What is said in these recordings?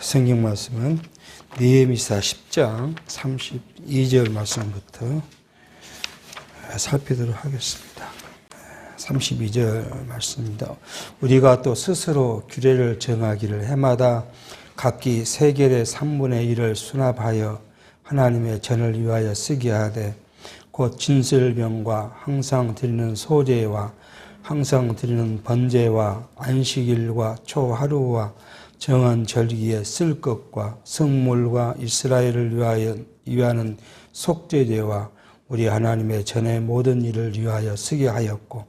성경 말씀은 느헤미야 10장 32절 말씀부터 살피도록 하겠습니다. 32절 말씀입니다. 우리가 또 스스로 규례를 정하기를 해마다 각기 세겔의 3분의 1을 수납하여 하나님의 전을 위하여 쓰게 하되 곧 진설병과 항상 드리는 소제와 항상 드리는 번제와 안식일과 초하루와 정한 절기에 쓸 것과 성물과 이스라엘을 위하는 속죄제와 우리 하나님의 전의 모든 일을 위하여 쓰게 하였고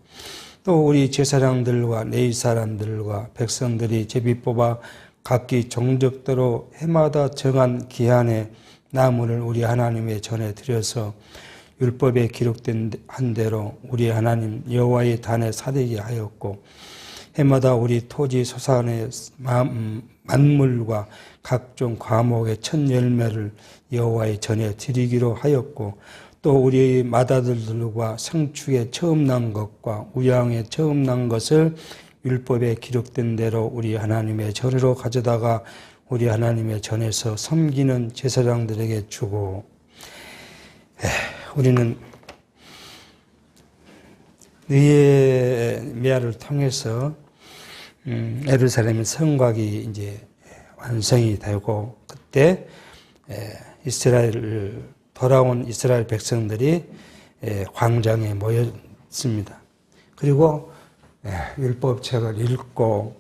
또 우리 제사장들과 레위 사람들과 백성들이 제비 뽑아 각기 종적대로 해마다 정한 기한에 나무를 우리 하나님의 전에 들여서 율법에 기록된 한 대로 우리 하나님 여호와의 단에 사되게 하였고 해마다 우리 토지 소산의 만물과 각종 과목의 첫 열매를 여호와의 전에 드리기로 하였고 또 우리 맏아들들과 성축에 처음 난 것과 우양에 처음 난 것을 율법에 기록된 대로 우리 하나님의 전으로 가져다가 우리 하나님의 전에서 섬기는 제사장들에게 주고 우리는 느헤미야를 통해서 예루살렘의 성곽이 이제 완성이 되고 그때 돌아온 이스라엘 백성들이 광장에 모였습니다. 그리고 율법책을 읽고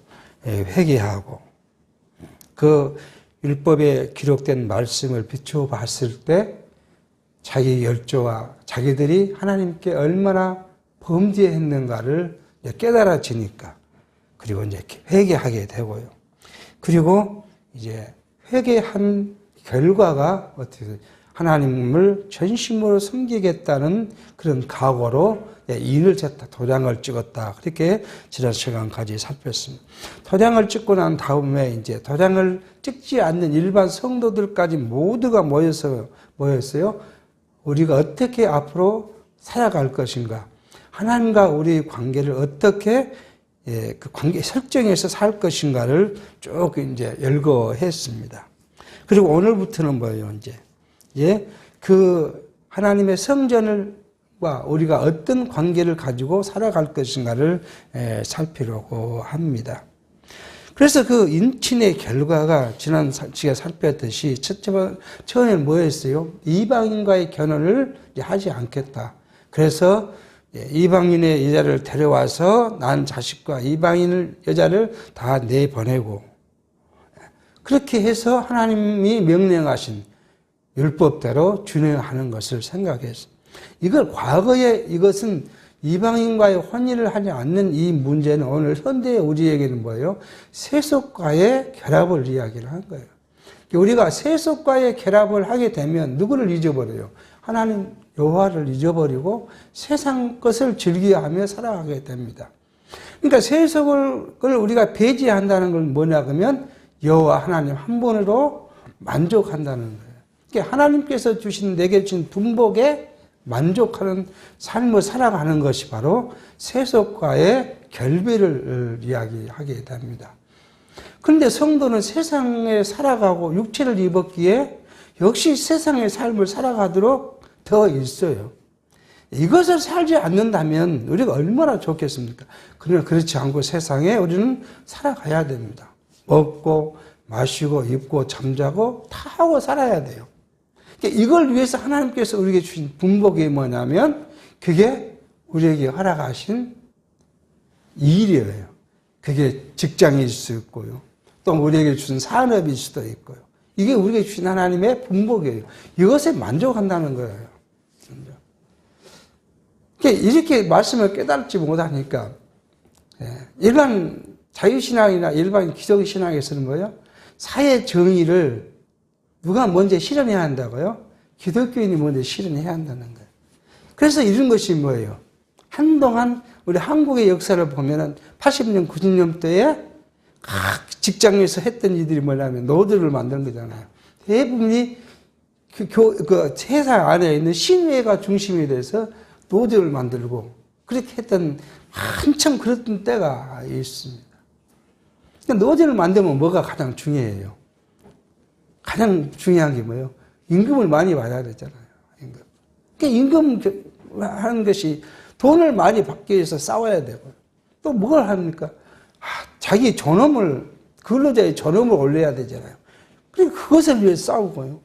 회개하고 그 율법에 기록된 말씀을 비추어 봤을 때 자기 열조와 자기들이 하나님께 얼마나 범죄했는가를 깨달아지니까 그리고 이제 회개하게 되고요. 그리고 이제 회개한 결과가 어떻게 하나님을 전심으로 섬기겠다는 그런 각오로 인을 쳤다, 도장을 찍었다. 그렇게 지난 시간까지 살폈습니다. 도장을 찍고 난 다음에 이제 도장을 찍지 않는 일반 성도들까지 모두가 모였어요. 우리가 어떻게 앞으로 살아갈 것인가? 하나님과 우리의 관계를 어떻게 그 관계 설정해서 살 것인가를 쭉 이제 열거했습니다. 그리고 오늘부터는 뭐예요, 이제 그 하나님의 성전과 우리가 어떤 관계를 가지고 살아갈 것인가를 살피려고 합니다. 그래서 그 인친의 결과가 지난 시간에 살폈듯이 처음에 뭐였어요? 이방인과의 결혼을 하지 않겠다. 그래서 이방인의 여자를 데려와서 난 자식과 이방인 여자를 다 내보내고 그렇게 해서 하나님이 명령하신 율법대로 준행하는 것을 생각했어요. 이걸 과거에 이것은 이방인과의 혼인을 하지 않는 이 문제는 오늘 현대의 우리에게는 뭐예요? 세속과의 결합을 이야기를 한 거예요. 우리가 세속과의 결합을 하게 되면 누구를 잊어버려요? 하나님 여호와를 잊어버리고 세상 것을 즐겨하며 살아가게 됩니다. 그러니까 세속을 우리가 배제한다는 건 뭐냐 그러면 여호와 하나님 한 분으로 만족한다는 거예요. 그러니까 하나님께서 주신 내게 주신 분복에 만족하는 삶을 살아가는 것이 바로 세속과의 결별을 이야기하게 됩니다. 그런데 성도는 세상에 살아가고 육체를 입었기에 역시 세상의 삶을 살아가도록 더 있어요. 이것을 살지 않는다면 우리가 얼마나 좋겠습니까? 그러나 그렇지 않고 세상에 우리는 살아가야 됩니다. 먹고 마시고 입고 잠자고 다 하고 살아야 돼요. 이걸 위해서 하나님께서 우리에게 주신 분복이 뭐냐면 그게 우리에게 허락하신 일이에요. 그게 직장일 수 있고요. 또 우리에게 주신 산업일 수도 있고요. 이게 우리에게 주신 하나님의 분복이에요. 이것에 만족한다는 거예요. 이렇게 말씀을 깨달지 못하니까 일반 자유신앙이나 일반 기독신앙에서는 뭐예요? 사회 정의를 누가 먼저 실현해야 한다고요? 기독교인이 먼저 실현해야 한다는 거예요. 그래서 이런 것이 뭐예요? 한동안 우리 한국의 역사를 보면은 80년, 90년대에 각 직장에서 했던 일들이 뭐냐면 노드를 만드는 거잖아요. 대부분이 그 세상 안에 있는 신회가 중심이 돼서 노드를 만들고 그렇게 했던 한참 그랬던 때가 있습니다. 노드를 만들면 뭐가 가장 중요해요? 가장 중요한 게 뭐예요? 임금을 많이 받아야 되잖아요. 임금 하는 것이 돈을 많이 받기 위해서 싸워야 되고, 또 뭘 합니까? 자기 존엄을, 근로자의 존엄을 올려야 되잖아요. 그러니까 그것을 위해 싸우고요.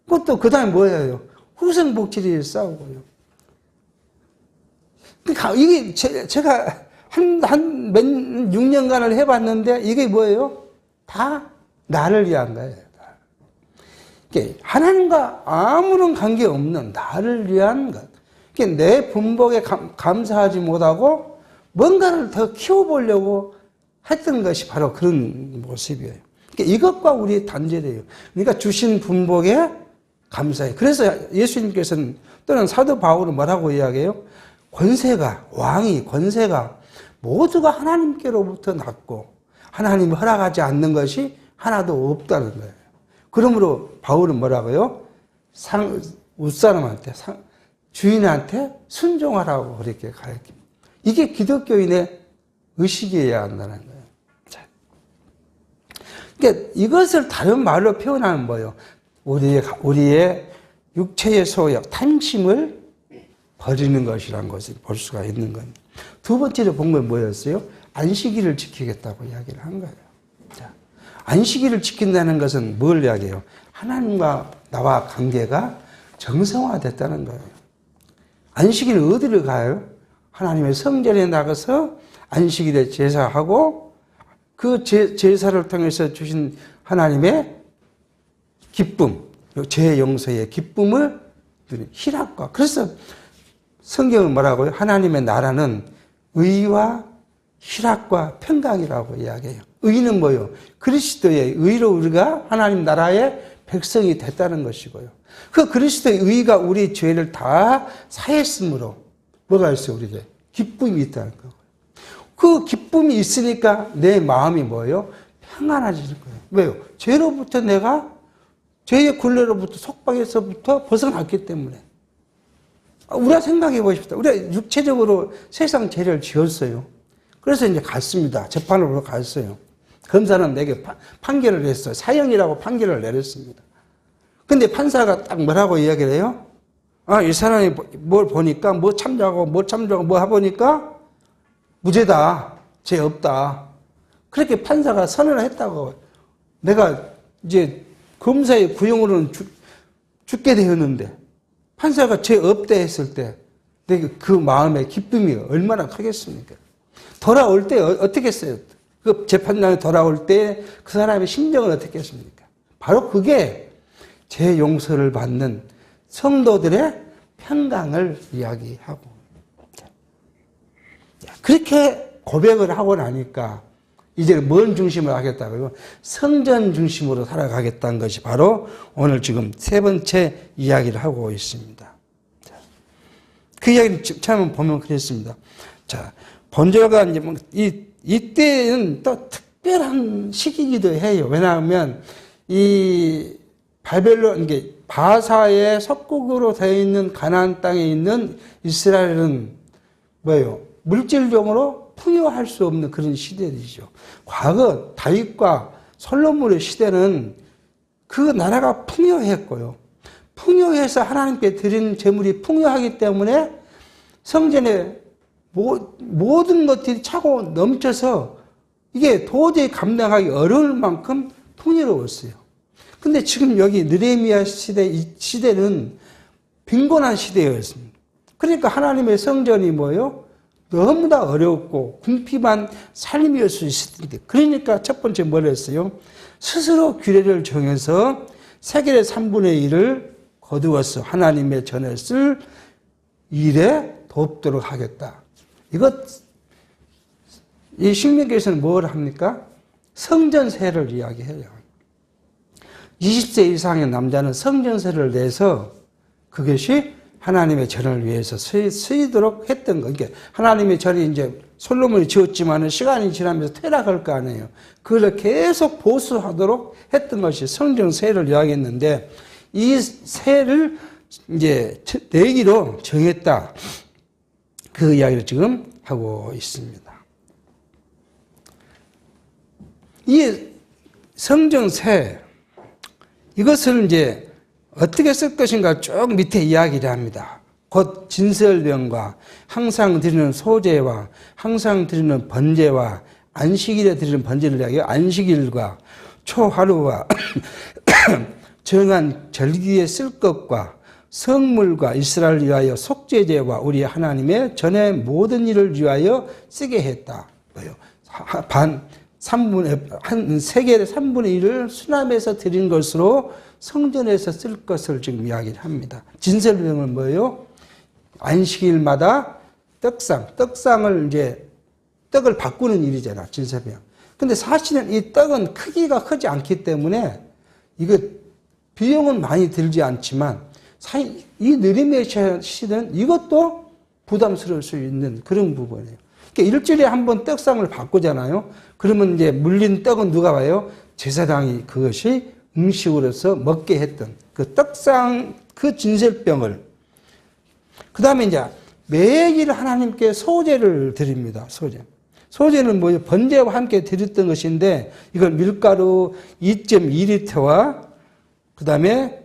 그것도 그 다음에 뭐예요? 후생 복지를 위해 싸우고요. 그러니까 이게 제가 한 6년간을 해봤는데 이게 뭐예요? 다 나를 위한 거예요. 하나님과 아무런 관계없는 나를 위한 것. 내 분복에 감사하지 못하고 뭔가를 더 키워보려고 했던 것이 바로 그런 모습이에요. 이것과 우리 단절이에요. 그러니까 주신 분복에 감사해요. 그래서 예수님께서는 또는 사도 바울은 뭐라고 이야기해요? 왕이 권세가 모두가 하나님께로부터 났고 하나님이 허락하지 않는 것이 하나도 없다는 거예요. 그러므로 바울은 뭐라고요? 윗사람한테, 주인한테 순종하라고 그렇게 가르칩니다. 이게 기독교인의 의식이어야 한다는 거예요. 그러니까 이것을 다른 말로 표현하면 뭐예요? 우리의 육체의 소욕, 탐심을 버리는 것이라는 것을 볼 수가 있는 겁니다. 두 번째로 본 건 뭐였어요? 안식일을 지키겠다고 이야기를 한 거예요. 자, 안식일을 지킨다는 것은 뭘 이야기해요? 하나님과 나와 관계가 정성화됐다는 거예요. 안식일은 어디를 가요? 하나님의 성전에 나가서 안식일에 제사하고 그 제사를 통해서 주신 하나님의 기쁨, 제 용서의 기쁨을 희락과, 그래서 성경은 뭐라고요? 하나님의 나라는 의와 희락과 평강이라고 이야기해요. 의는 뭐예요? 그리스도의 의로 우리가 하나님 나라의 백성이 됐다는 것이고요. 그 그리스도의 의가 우리 죄를 다 사했으므로 뭐가 있어요? 우리에게 기쁨이 있다는 거예요. 그 기쁨이 있으니까 내 마음이 뭐예요? 평안해지는 거예요. 왜요? 죄로부터 내가 죄의 굴레로부터 속박에서부터 벗어났기 때문에. 우리가 생각해 보십시오. 우리가 육체적으로 세상 죄를 지었어요. 그래서 이제 갔습니다. 재판으로 갔어요. 검사는 내게 판결을 했어요. 사형이라고 판결을 내렸습니다. 근데 판사가 딱 뭐라고 이야기를 해요? 이 사람이 뭘 보니까, 뭐 참조하고 뭐 해보니까 무죄다. 죄 없다. 그렇게 판사가 선언을 했다고. 내가 이제 검사의 구형으로는 죽게 되었는데, 판사가 죄 없대 했을 때, 내가 그 마음의 기쁨이 얼마나 크겠습니까? 돌아올 때 어떻게 했어요? 그 재판장에 돌아올 때 그 사람의 심정은 어떻게 했습니까? 바로 그게 죄 용서를 받는 성도들의 평강을 이야기하고. 그렇게 고백을 하고 나니까 이제 뭔 중심으로 하겠다고요? 성전 중심으로 살아가겠다는 것이 바로 오늘 지금 세 번째 이야기를 하고 있습니다. 그 이야기를 처음 보면 그랬습니다. 자, 본절과 이제 이때는 또 특별한 시기이기도 해요. 왜냐하면 이 바벨론, 이게 바사의 속국으로 되어 있는 가나안 땅에 있는 이스라엘은 뭐예요? 물질적으로 풍요할 수 없는 그런 시대이죠. 과거 다윗과 솔로몬의 시대는 그 나라가 풍요했고요. 풍요해서 하나님께 드린 재물이 풍요하기 때문에 성전에 모든 것들이 차고 넘쳐서 이게 도저히 감당하기 어려울 만큼 풍요로웠어요. 근데 지금 여기 느헤미야 시대, 이 시대는 빈곤한 시대였습니다. 그러니까 하나님의 성전이 뭐예요? 너무나 어렵고 궁핍한 삶이었을 수 있을 텐데, 그러니까 첫 번째 뭘 했어요? 스스로 규례를 정해서 세겔의 3분의 1을 거두어서 하나님의 전에 쓸 일에 돕도록 하겠다. 이 신명기에서는 뭘 합니까? 성전세를 이야기해요. 20세 이상의 남자는 성전세를 내서 그것이 하나님의 전을 위해서 쓰이도록 했던 거. 그러니까 하나님의 전이 이제 솔로몬이 지었지만 시간이 지나면서 퇴락할 거 아니에요. 그걸 계속 보수하도록 했던 것이 성전세를 이야기했는데, 이 세를 이제 내기로 정했다. 그 이야기를 지금 하고 있습니다. 이 성전세, 이것을 이제 어떻게 쓸 것인가 쭉 밑에 이야기를 합니다. 곧 진설병과 항상 드리는 소제와 항상 드리는 번제와 안식일에 드리는 번제를 이야기해요. 안식일과 초하루와 정한 절기에 쓸 것과 성물과 이스라엘을 위하여 속죄제와 우리 하나님의 전의 모든 일을 위하여 쓰게 했다. 뭐요? 세계의 3분의 1을 수납해서 드린 것으로 성전에서 쓸 것을 지금 이야기를 합니다. 진설병은 뭐예요? 안식일마다 떡상을 이제 떡을 바꾸는 일이잖아, 진설병. 근데 사실은 이 떡은 크기가 크지 않기 때문에 이거 비용은 많이 들지 않지만 이 느림의 시는 이것도 부담스러울 수 있는 그런 부분이에요. 그러니까 일주일에 한 번 떡상을 바꾸잖아요. 그러면 이제 물린 떡은 누가 봐요? 제사장이 그것이 음식으로서 먹게 했던 그 떡상, 그 진설병을. 그 다음에 이제 매일 하나님께 소제를 드립니다. 소제는 뭐예요? 번제와 함께 드렸던 것인데 이걸 밀가루 2.2리터와 그 다음에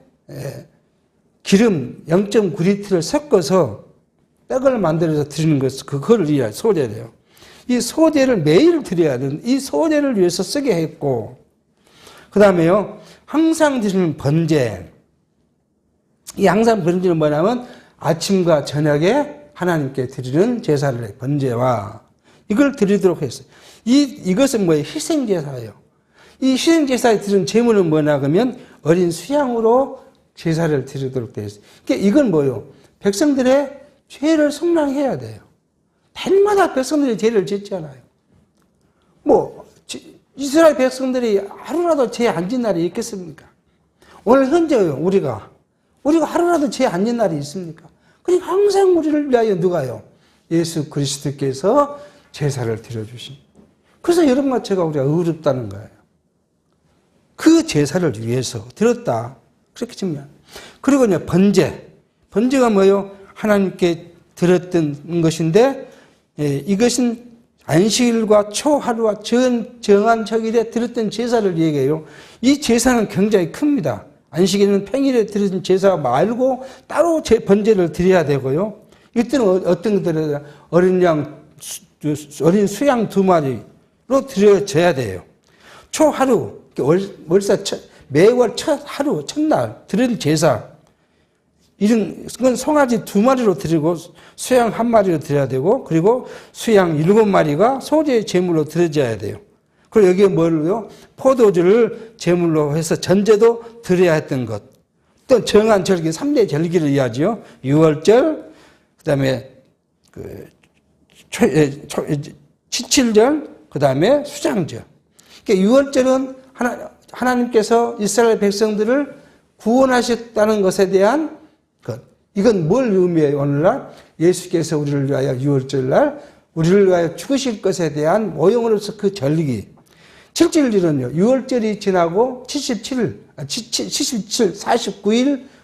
기름 0.9리터를 섞어서 떡을 만들어서 드리는 것, 그걸 위한 소제래요. 이 소제를 매일 드려야 되는, 이 소제를 위해서 쓰게 했고, 그 다음에요, 항상 드리는 번제. 이 항상 번제는 뭐냐면 아침과 저녁에 하나님께 드리는 제사를 번제와 이걸 드리도록 했어요. 이것은 뭐예요? 희생제사예요. 이 희생제사에 드리는 제물은 뭐냐 그러면 어린 수양으로 제사를 드리도록 되어 있어요. 그러니까 이건 뭐예요? 백성들의 죄를 속량해야 돼요. 달마다 백성들이 죄를 짓잖아요. 이스라엘 백성들이 하루라도 죄 안 진 날이 있겠습니까? 오늘 현재요, 우리가 하루라도 죄 안 진 날이 있습니까? 그러니까 항상 우리를 위하여 누가요? 예수 그리스도께서 제사를 드려주신. 그래서 여러분과 제가 우리가 의롭다는 거예요. 그 제사를 위해서 드렸다. 그렇게 증명. 그리고 이제 번제가 뭐예요? 하나님께 드렸던 것인데, 이것은 안식일과 초하루와 정한 절일에 드렸던 제사를 얘기해요. 이 제사는 굉장히 큽니다. 안식일은 평일에 드린 제사 말고 따로 번제를 드려야 되고요. 이때는 어떤 거 드려야 돼요? 어린 수양 2마리로 드려져야 돼요. 초하루, 매월 첫 하루, 첫날 드린 제사. 이건 송아지 2마리로 드리고 수양 1마리로 드려야 되고, 그리고 수양 7마리가 소제 제물로 드려져야 돼요. 그리고 여기에 뭘로요? 포도주를 제물로 해서 전제도 드려야 했던 것. 또 정한 절기, 3대 절기를 이해하죠. 유월절, 그 다음에 치칠절, 그 다음에 수장절. 그러니까 유월절은 하나님께서 이스라엘 백성들을 구원하셨다는 것에 대한 것. 이건 뭘 의미해요? 오늘날 예수께서 우리를 위하여 유월절날 우리를 위하여 죽으실 것에 대한 모형으로서 그 절기. 칠칠절은요, 유월절이 지나고 49일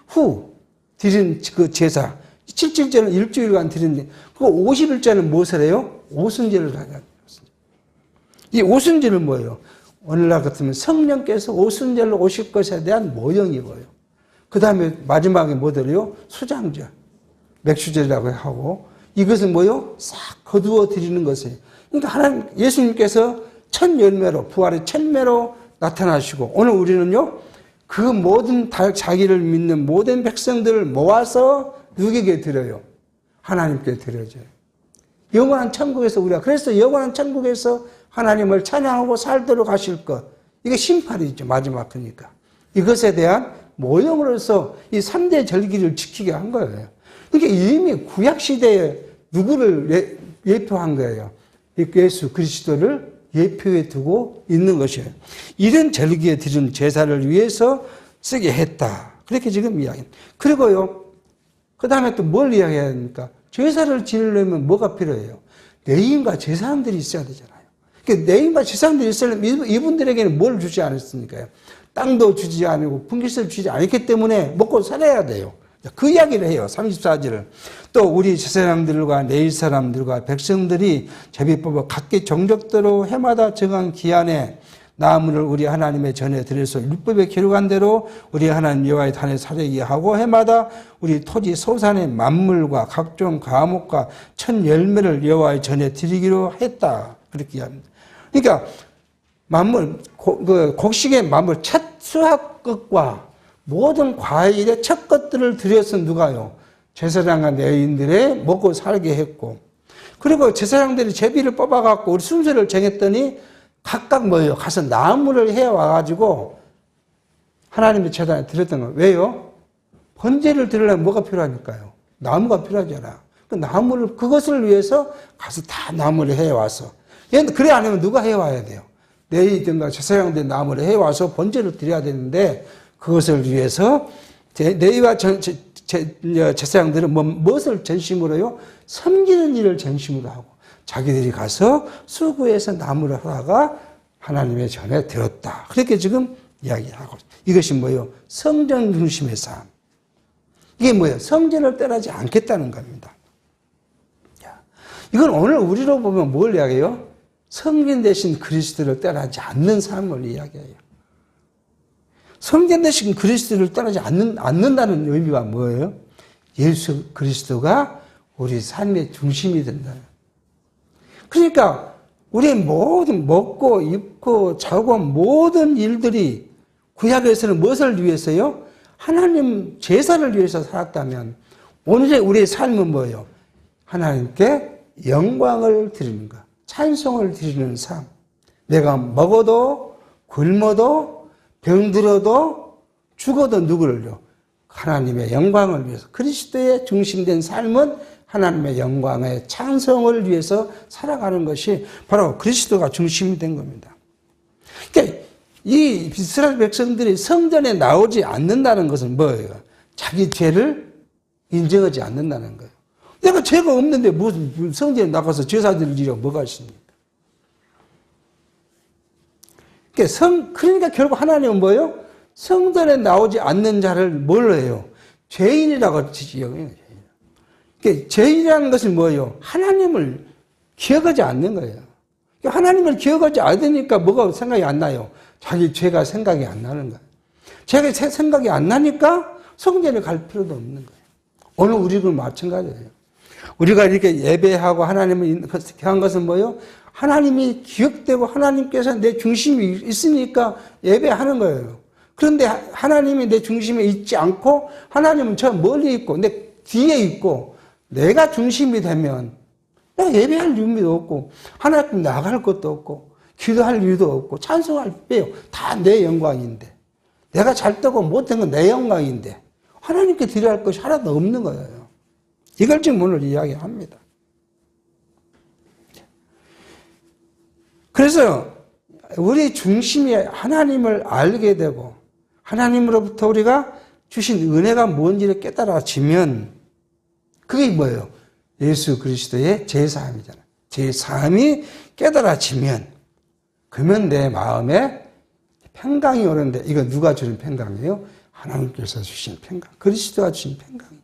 후 드린 그 제사. 칠칠절은 일주일간 드린, 그 50일째는 무엇을 해요? 오순절을 하냐. 이 오순절은 뭐예요? 오늘날 같으면 성령께서 오순절로 오실 것에 대한 모형이고요. 그 다음에 마지막에 뭐더래요? 수장절, 맥주절이라고 하고, 이것은 뭐요? 싹 거두어 드리는 것이에요. 그러니까 예수님께서 첫 열매로, 부활의 첫 열매로 나타나시고, 오늘 우리는요, 그 모든 자기를 믿는 모든 백성들을 모아서 누구에게 드려요? 하나님께 드려줘요. 영원한 천국에서 그래서 영원한 천국에서 하나님을 찬양하고 살도록 하실 것. 이게 심판이죠, 마지막 거니까. 이것에 대한 모형으로서 이 3대 절기를 지키게 한 거예요. 그러니까 이미 구약시대에 누구를 예표한 거예요? 예수 그리스도를 예표해 두고 있는 것이에요. 이런 절기에 드린 제사를 위해서 쓰게 했다. 그렇게 지금 이야기합니다. 그리고요, 그 다음에 또 뭘 이야기해야 합니까? 제사를 지내려면 뭐가 필요해요? 레위인과 제사장들이 있어야 되잖아요. 그러니까 레위인과 제사장들이 있으려면 이분들에게는 뭘 주지 않았으니까요. 땅도 주지 않고 분깃을 주지 않았기 때문에 먹고 살아야 돼요. 그 이야기를 해요. 34절을. 또 우리 제사장들과 레위 사람들과 백성들이 제비법을 각기 정적대로 해마다 정한 기한에 나무를 우리 하나님의 전에 드려서 율법에 기록한 대로 우리 하나님 여호와의 단에 사르게 하고 해마다 우리 토지 소산의 만물과 각종 과목과 천 열매를 여호와의 전에 드리기로 했다. 그렇게 합니다. 그러니까 만물, 곡식의 만물 첫 수확것과 모든 과일의 첫 것들을 드려서 누가요? 제사장과 레위인들의 먹고 살게 했고, 그리고 제사장들이 제비를 뽑아갖고 우리 순서를 정했더니 각각 뭐예요? 가서 나무를 해와가지고 하나님의 제단에 드렸던 거예요. 왜요? 번제를 드리려면 뭐가 필요하니까요? 나무가 필요하잖아. 그 나무를, 그것을 위해서 가서 다 나무를 해와서. 그래 안 하면 누가 해와야 돼요? 레위든가 제사장들이 나무를 해와서 번제를 드려야 되는데, 그것을 위해서 레위와 제사장들은 무엇을 전심으로요? 섬기는 일을 전심으로 하고 자기들이 가서 수고해서 나무를 하다가 하나님의 전에 들었다. 그렇게 지금 이야기하고 이것이 뭐예요? 성전 중심의 삶. 이게 뭐예요? 성전을 떠나지 않겠다는 겁니다. 이건 오늘 우리로 보면 뭘 이야기해요? 성전 대신 그리스도를 떠나지 않는 삶을 이야기해요. 성전 대신 그리스도를 떠나지 않는다는 의미가 뭐예요? 예수 그리스도가 우리 삶의 중심이 된다는. 그러니까 우리 모든 먹고 입고 자고 모든 일들이 구약에서는 무엇을 위해서요? 하나님 제사를 위해서 살았다면 오늘의 우리의 삶은 뭐예요? 하나님께 영광을 드리는 것, 찬송을 드리는 삶. 내가 먹어도 굶어도 병들어도 죽어도 누구를요? 하나님의 영광을 위해서. 그리스도의 중심된 삶은 하나님의 영광의 찬송을 위해서 살아가는 것이 바로 그리스도가 중심이 된 겁니다. 그러니까 이 이스라엘 백성들이 성전에 나오지 않는다는 것은 뭐예요? 자기 죄를 인정하지 않는다는 거예요. 내가 죄가 없는데 무슨 성전에 나가서 제사드릴 일이 뭐가 있습니까? 그러니까 결국 하나님은 뭐예요? 성전에 나오지 않는 자를 뭘로 해요? 죄인이라고 지지요. 그러니까 죄인이라는 것은 뭐예요? 하나님을 기억하지 않는 거예요. 하나님을 기억하지 않으니까 뭐가 생각이 안 나요? 자기 죄가 생각이 안 나는 거예요. 죄가 생각이 안 나니까 성전에 갈 필요도 없는 거예요. 오늘 우리도 마찬가지예요. 우리가 이렇게 예배하고 하나님을 한 것은 뭐예요? 하나님이 기억되고 하나님께서 내 중심이 있으니까 예배하는 거예요. 그런데 하나님이 내 중심에 있지 않고 하나님은 저 멀리 있고 내 뒤에 있고 내가 중심이 되면 내가 예배할 의미도 없고 하나님 나갈 것도 없고 기도할 이유도 없고 찬송할 때요. 다 내 영광인데 내가 잘 되고 못된 건 내 영광인데 하나님께 드려야 할 것이 하나도 없는 거예요. 이걸 지금 오늘 이야기합니다. 그래서 우리 중심이 하나님을 알게 되고 하나님으로부터 우리가 주신 은혜가 뭔지를 깨달아지면 그게 뭐예요? 예수 그리스도의 제사함이잖아요. 제사함이 깨달아지면 그러면 내 마음에 평강이 오는데 이건 누가 주는 평강이에요? 하나님께서 주신 평강. 그리스도가 주신 평강이에요.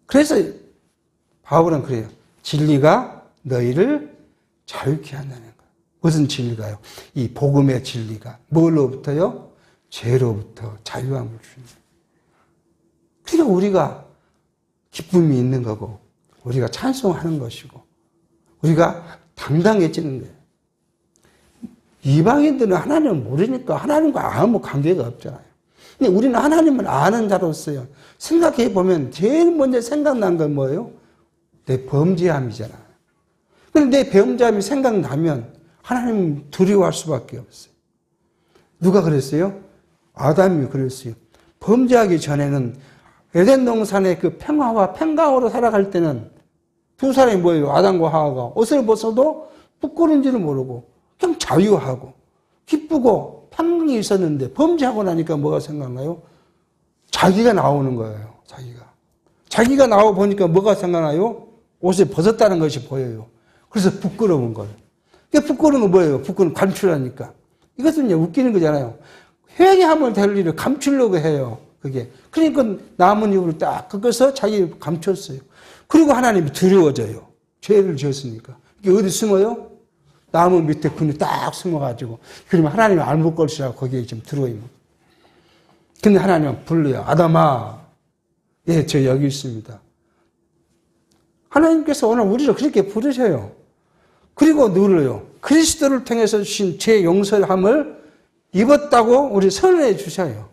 그래서 바울은 그래요. 진리가 너희를 자유케 한다는 거예요. 무슨 진리가요? 이 복음의 진리가 뭘로부터요? 죄로부터 자유함을 주는 거예요. 그러니까 우리가 기쁨이 있는 거고 우리가 찬송하는 것이고 우리가 당당해지는 거예요. 이방인들은 하나님을 모르니까 하나님과 아무 관계가 없잖아요. 근데 우리는 하나님을 아는 자로서요. 생각해 보면 제일 먼저 생각난 건 뭐예요? 내 범죄함이잖아요. 그런데 내 범죄함이 생각나면 하나님 두려워할 수밖에 없어요. 누가 그랬어요? 아담이 그랬어요. 범죄하기 전에는 에덴 동산의 그 평화와 평강으로 살아갈 때는 두 사람이 뭐예요? 아담과 하와가 옷을 벗어도 부끄러운지를 모르고 그냥 자유하고 기쁘고 평강이 있었는데 범죄하고 나니까 뭐가 생각나요? 자기가 나오는 거예요. 자기가 나와 보니까 뭐가 생각나요? 옷을 벗었다는 것이 보여요. 그래서 부끄러운 거예요. 부끄러운 건 뭐예요? 부끄러운 감추라니까. 이것은 웃기는 거잖아요. 회개하면 될 일을 감추려고 해요. 그게. 그러니까 남은 입으로 딱 꺾어서 자기 감췄어요. 그리고 하나님이 두려워져요. 죄를 지었으니까. 이게 어디 숨어요? 나무 밑에 그늘 딱 숨어가지고, 그러면 하나님이 알물 것이라고 거기에 지금 들어있는. 근데 하나님은 불러요. 아담아. 예, 저 여기 있습니다. 하나님께서 오늘 우리를 그렇게 부르셔요. 그리고 눌러요. 그리스도를 통해서 주신 죄 용서함을 입었다고 우리 선언해 주셔요.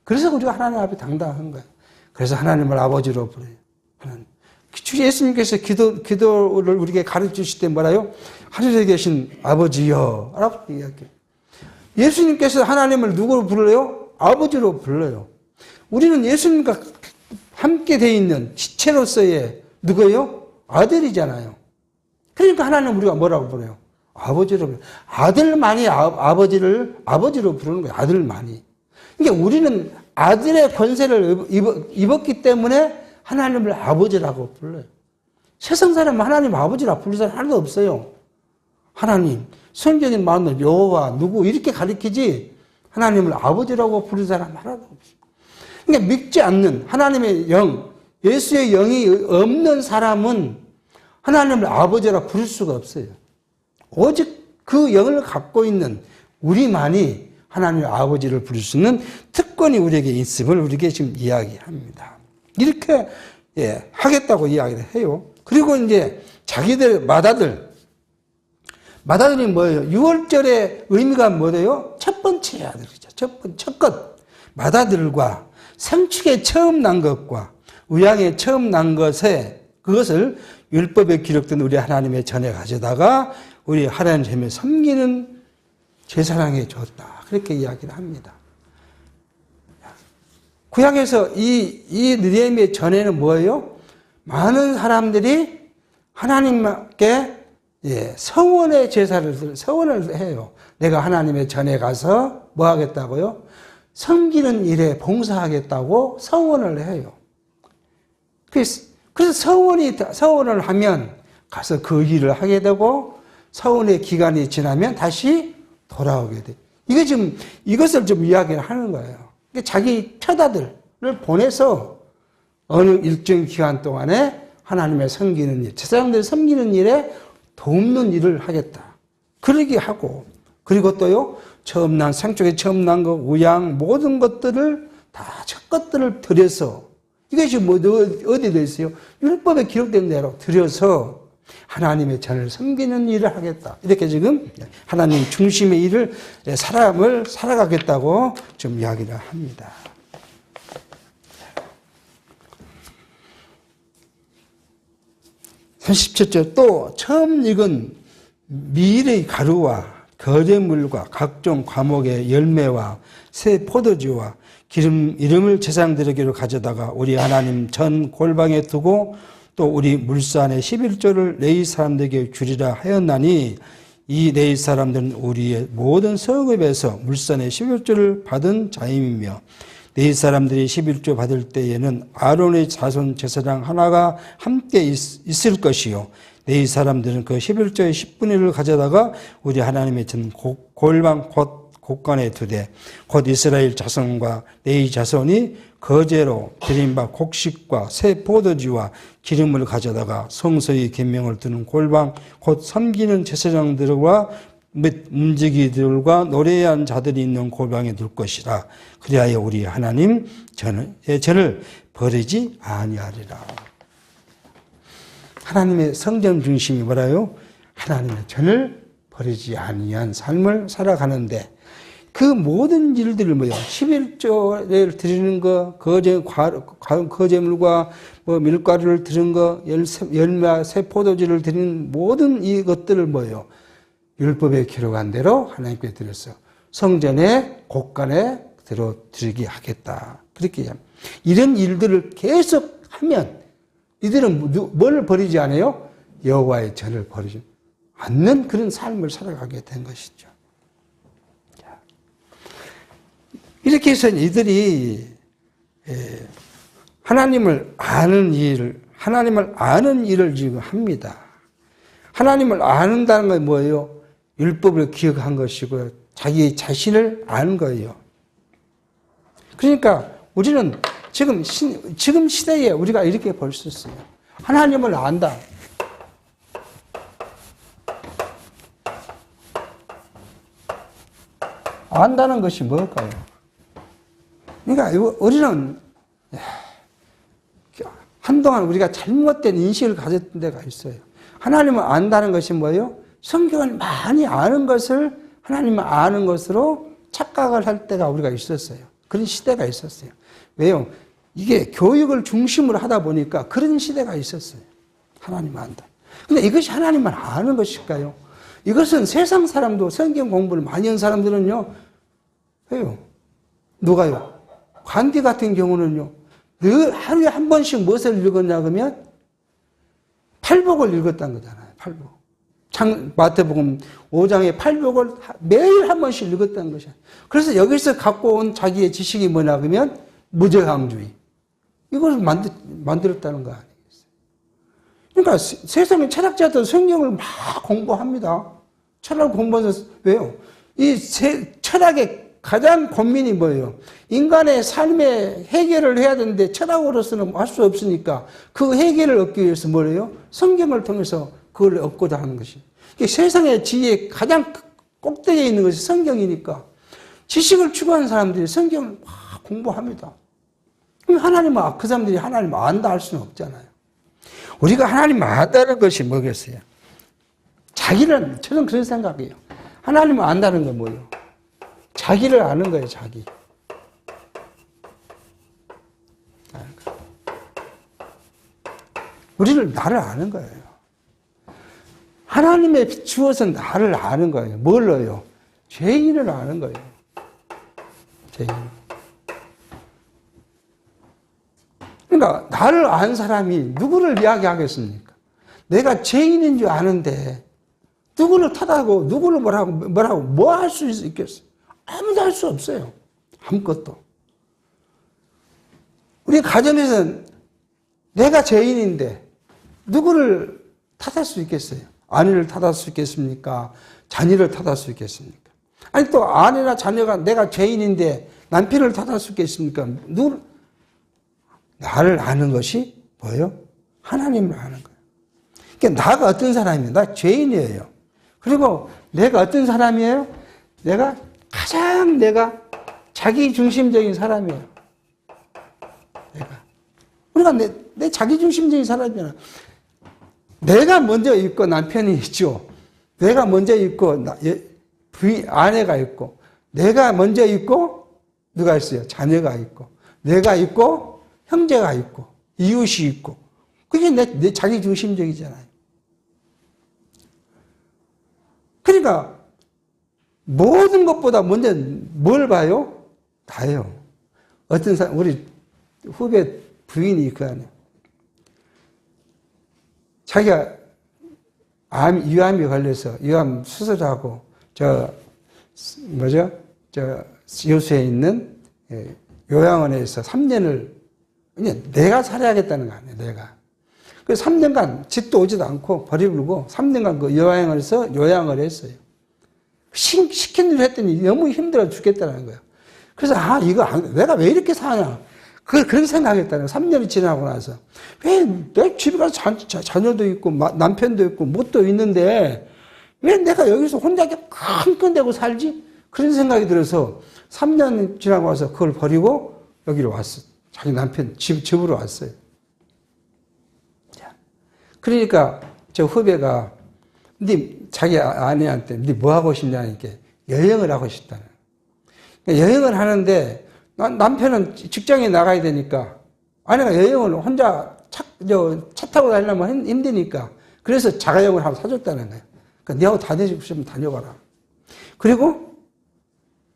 그래서 우리가 하나님 앞에 당당한 거예요. 그래서 하나님을 아버지로 부르요. 하나님. 주 예수님께서 기도를 우리에게 가르쳐 주실 때 뭐라요? 하늘에 계신 아버지여. 라고 이야기해요. 예수님께서 하나님을 누구로 불러요? 아버지로 불러요. 우리는 예수님과 함께 돼 있는 지체로서의 누구예요? 아들이잖아요. 그러니까 하나님 우리가 뭐라고 부르요? 아버지로 부르요. 아들만이 아버지로 부르는 거예요. 아들만이. 그러니까 우리는 아들의 권세를 입었기 때문에 하나님을 아버지라고 불러요. 세상 사람은 하나님 아버지라고 부르는 사람 하나도 없어요. 하나님, 성경인 마음을 여호와 누구 이렇게 가리키지 하나님을 아버지라고 부르는 사람 하나도 없어요. 그러니까 믿지 않는 하나님의 영, 예수의 영이 없는 사람은 하나님을 아버지라고 부를 수가 없어요. 오직 그 영을 갖고 있는 우리만이 하나님의 아버지를 부를 수 있는 특권이 우리에게 있음을 우리에게 지금 이야기합니다. 이렇게 하겠다고 이야기를 해요. 그리고 이제 자기들 마다들이 뭐예요? 6월절의 의미가 뭐예요? 첫 번째 아들이죠. 첫 것. 마다들과 생축에 처음 난 것과 우양에 처음 난 그것을 율법에 기록된 우리 하나님의 전에 가져다가 우리 하나님의 섬기는 제사장에 줬다. 그렇게 이야기를 합니다. 구약에서 이 느헤미야 전에는 뭐예요? 많은 사람들이 하나님께 서원의 서원을 해요. 내가 하나님의 전에 가서 뭐 하겠다고요? 섬기는 일에 봉사하겠다고 서원을 해요. 그래서 서원을 하면 가서 그 일을 하게 되고 서원의 기간이 지나면 다시 돌아오게 돼. 이것을 좀 이야기를 하는 거예요. 자기 처자들을 보내서 어느 일정 기간 동안에 하나님의 섬기는 일, 제사장들 섬기는 일에 돕는 일을 하겠다. 그러게 하고, 그리고 또요, 생축에 처음 난 거, 우양, 모든 것들을 다 첫 것들을 들여서, 이것이 어디에 되어 있어요? 율법에 기록된 대로 들여서 하나님의 전을 섬기는 일을 하겠다. 이렇게 지금 하나님 중심의 일을, 사람을 살아가겠다고 좀 이야기를 합니다. 37절 또 처음 익은 밀의 가루와 거제물과 각종 과목의 열매와 새 포도주와 이름을 제사장들에게로 가져다가 우리 하나님 전 골방에 두고 또 우리 물산의 11조를 레위 사람들에게 주리라 하였나니 이 레위 사람들은 우리의 모든 성읍에서 물산의 11조를 받은 자임이며 레위 사람들이 11조 받을 때에는 아론의 자손 제사장 하나가 함께 있을 것이요 레위 사람들은 그 11조의 10분의 1을 가져다가 우리 하나님의 전 골방 곧 곳간에 두되 곧 이스라엘 자손과 레위 자손이 거제로 드린 바 곡식과 새 포도주와 기름을 가져다가 성소의 계명을 두는 골방 곧 섬기는 제사장들과 및 움직이들과 노래한 자들이 있는 골방에 둘 것이라. 그리하여 우리 하나님 전을 버리지 아니하리라. 하나님의 성전 중심이 뭐라요? 하나님의 전을 버리지 아니한 삶을 살아가는데 그 모든 일들을 11조를 드리는 거, 거제물과 밀가루를 드리는 거, 열매, 새 포도주를 드리는 모든 이것들을 율법에 기록한 대로 하나님께 드렸어. 성전의 곳간에 드리게 하겠다. 그렇게 합니다. 이런 일들을 계속 하면 이들은 뭘 버리지 않아요? 여호와의 전을 버리지 않는 그런 삶을 살아가게 된 것이죠. 이렇게 해서 이들이 하나님을 아는 일을 지금 합니다. 하나님을 아는다는 건 뭐예요? 율법을 기억한 것이고요. 자기 자신을 아는 거예요. 그러니까 우리는 지금 시대에 우리가 이렇게 볼 수 있어요. 하나님을 안다. 안다는 것이 뭘까요? 그러니까 우리는 한동안 우리가 잘못된 인식을 가졌던 데가 있어요. 하나님을 안다는 것이 뭐예요? 성경을 많이 아는 것을 하나님을 아는 것으로 착각을 할 때가 우리가 있었어요. 그런 시대가 있었어요. 왜요? 이게 교육을 중심으로 하다 보니까 그런 시대가 있었어요. 하나님을 안다. 근데 이것이 하나님을 아는 것일까요? 이것은 세상 사람도 성경 공부를 많이 한 사람들은요, 해요. 누가요? 관디 같은 경우는요, 늘 하루에 한 번씩 무엇을 읽었냐 그러면 팔복을 읽었다는 거잖아요. 팔복. 마태복음 5장의 팔복을 매일 한 번씩 읽었다는 것이야. 그래서 여기서 갖고 온 자기의 지식이 뭐냐 그러면 무저항주의. 이걸 만들었다는 거 아니겠어요? 그러니까 세상의 철학자들 성경을 막 공부합니다. 철학을 공부해서 왜요? 철학의 가장 고민이 뭐예요? 인간의 삶의 해결을 해야 되는데 철학으로서는 할 수 없으니까 그 해결을 얻기 위해서 뭐래요? 성경을 통해서 그걸 얻고자 하는 것이. 세상의 지혜의 가장 꼭대기에 있는 것이 성경이니까 지식을 추구하는 사람들이 성경을 막 공부합니다. 그럼 그 사람들이 하나님을 안다 할 수는 없잖아요. 우리가 하나님을 안다는 것이 뭐겠어요? 저는 그런 생각이에요. 하나님을 안다는 건 뭐예요? 자기를 아는 거예요, 자기. 우리는 나를 아는 거예요. 하나님에 비추어서 나를 아는 거예요. 뭘로요? 죄인을 아는 거예요. 죄인. 그러니까 나를 안 사람이 누구를 이야기하겠습니까? 내가 죄인인 줄 아는데 누구를 탓하고 누구를 뭐라고 뭐 할 수 있겠어요? 아무도 할 수 없어요. 아무것도. 우리 가정에서는 내가 죄인인데 누구를 탓할 수 있겠어요? 아내를 탓할 수 있겠습니까? 자녀를 탓할 수 있겠습니까? 아니 또 아내나 자녀가 내가 죄인인데 남편을 탓할 수 있겠습니까? 나를 아는 것이 뭐예요? 하나님을 아는 거예요. 그러니까 나가 어떤 사람이에요? 나 죄인이에요. 그리고 내가 어떤 사람이에요? 내가 자기 중심적인 사람이에요. 우리가 내 자기 중심적인 사람이잖아. 내가 먼저 있고 남편이 있죠. 내가 먼저 있고 아내가 있고 내가 먼저 있고 누가 있어요? 자녀가 있고 내가 있고 형제가 있고 이웃이 있고 그게 내 자기 중심적이잖아요. 그러니까 모든 것보다 먼저 뭘 봐요? 나요. 어떤 사람 우리 후배 부인이 그 안에 자기가 위암이 걸려서 위암 수술하고 여수에 있는 요양원에서 3년을 그냥 내가 살아야겠다는 거 아니에요. 내가. 그래서 3년간 집도 오지도 않고 버리고 3년간 그 요양원에서 요양을 했어요. 시킨 대로 했더니 너무 힘들어 죽겠다는 거예요. 그래서 내가 왜 이렇게 사냐. 그렇게 생각했다는 거예요. 3년이 지나고 나서. 왜 내 집에 가서 자녀도 있고 남편도 있고 뭣도 있는데 왜 내가 여기서 혼자 이렇게 끙끙대고 살지? 그런 생각이 들어서 3년 지나고 와서 그걸 버리고 여기로 왔어. 자기 남편 집으로 왔어요. 그러니까 저 후배가 자기 아내한테 뭐 하고 싶냐니까 여행을 하고 싶다는 거예요. 여행을 하는데 남편은 직장에 나가야 되니까 아내가 여행을 혼자 차 타고 다니려면 힘드니까 그래서 자가용을 한번 사줬다는 거예요. 그러니까 너하고 다니고 싶으면 다녀가라. 그리고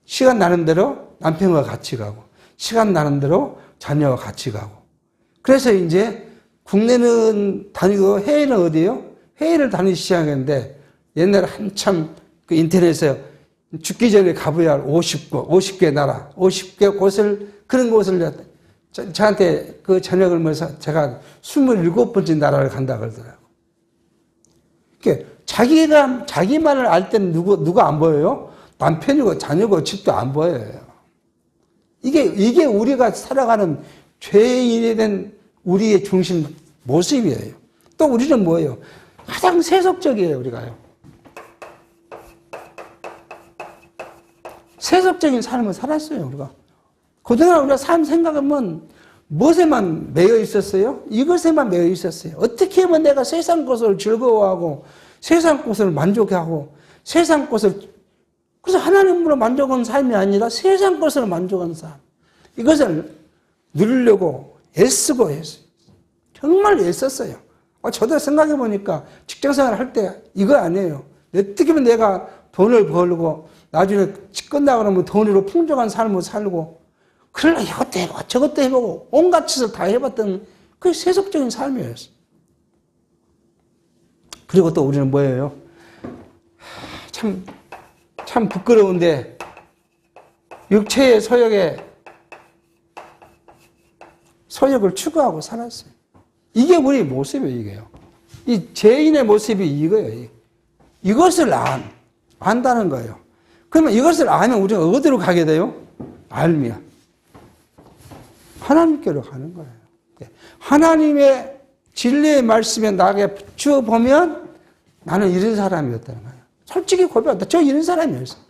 시간 나는 대로 남편과 같이 가고 시간 나는 대로 자녀와 같이 가고 그래서 이제 국내는 다니고 해외는 어디예요? 해외를 다니기 시작했는데 옛날에 한참 그 인터넷에 죽기 전에 가봐야 할 50개 나라, 50개 그런 곳을 저한테 그 저녁을 먹어서 제가 27번째 나라를 간다 그러더라고요. 그러니까 자기만을 알 때는 누가 안 보여요? 남편이고 자녀고 집도 안 보여요. 이게 우리가 살아가는 죄인에 대한 우리의 중심 모습이에요. 또 우리는 뭐예요? 가장 세속적이에요, 우리가요. 세속적인 삶을 살았어요, 우리가. 그동안 우리가 삶 생각하면 무엇에만 매여 있었어요? 이것에만 매여 있었어요. 어떻게 하면 내가 세상 것을 즐거워하고 세상 것을 만족하고 세상 것을, 그래서 하나님으로 만족하는 삶이 아니라 세상 것을 만족하는 삶. 이것을 누리려고 애쓰고 했어요. 정말 애썼어요. 저도 생각해 보니까 직장생활 할 때 이거 아니에요. 어떻게 하면 내가 돈을 벌고 나중에 끝나고 나면 돈으로 풍족한 삶을 살고 그러려 이것도 해보고 저것도 해보고 온갖 짓을 다 해봤던 그 세속적인 삶이었어요. 그리고 또 우리는 뭐예요? 참 부끄러운데 육체의 소욕을 추구하고 살았어요. 이게 우리 모습이에요, 이게요. 이 죄인의 모습이 이거예요. 이것을 안다는 거예요. 그러면 이것을 알면 우리가 어디로 가게 돼요? 알면 하나님께로 가는 거예요. 하나님의 진리의 말씀에 나에게 주어보면 나는 이런 사람이었다는 거예요. 솔직히 고백한다. 저 이런 사람이었어요.